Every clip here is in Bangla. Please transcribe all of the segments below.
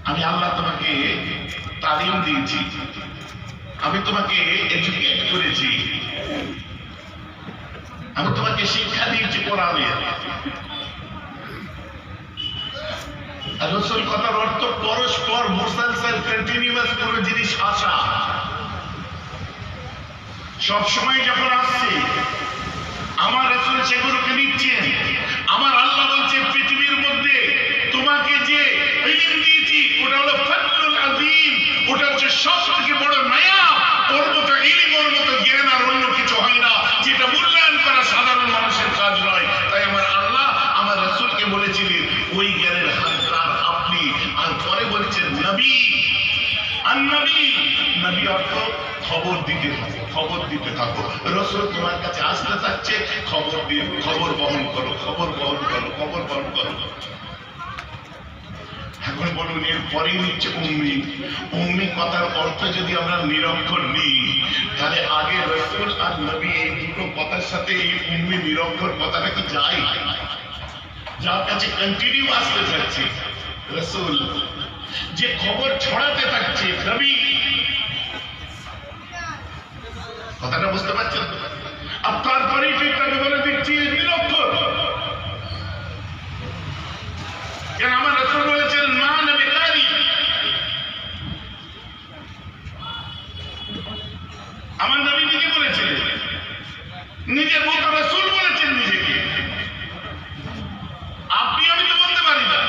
আমি আল্লাহ তোমাকে তালিম দিয়েছি, আমি তোমাকে এডুকেট করেছি, আমি তোমাকে শিক্ষা দিয়েছি কোরআনের। আর রাসূল কথার অর্থ পরস্পর মুসালসাল কন্টিনিউয়াস কোন জিনিস আসা, সব সময় যখন আসছে আমার রাসূল সেগুলোকে নিচ্ছেন। আমার আল্লাহ বলছে পৃথিবীর মধ্যে তোমাকে যে ইলম দিয়েছি ওটা হলো ফাদলুল আযীম, ওটা হচ্ছে সবথেকে বড় মায়া। ওর মতো ইলম, ওর মতো জ্ঞান আর অন্য কিছু হয় না, যেটা মূল্যায়ন করা সাধারণ মানুষের কাজ নয়। তাই আমার আল্লাহ আমার রাসূলকে বলেছিলেন ওই জ্ঞানের হকদার আপনি। আর পরে বলছেন নবী, আর নবী, নবী অর্থ খবর দিতে থাকো, খবর দিতে থাকো। রাসূল তোমার কাছে আসতে থাকছে, খবর দিয়ে খবর বহন করো, খবর বহন করো, খবর বহন করো। এখন বলুন এর পরেই নিচ্ছে উম্মি। উম্মি কথার অর্থ যদি আমরা নিরক্ষর নিই, তাহলে আগে রাসূল আর নবী এই দুটো কথার সাথে এই উম্মি নিরক্ষর কথাটা কি যায়? যার কাছে কন্টিনিউ আসতে থাকছে রাসূল, যে খবর ছড়াতে থাকছে নবী। কথাটা বুঝতে পারছেন? আর তারপরেই ঠিকঠাক বলে দিচ্ছি নিরক্ষর। কেন আমার রাসূল বলেছেন মা নবী কারি, আমার নবী নিজে বলেছিলেন, নিজের মুখে রাসূল বলেছেন নিজেকে। আপনি আমি তো বলতে পারি না।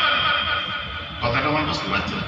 কথাটা আমার বুঝতে পারছেন?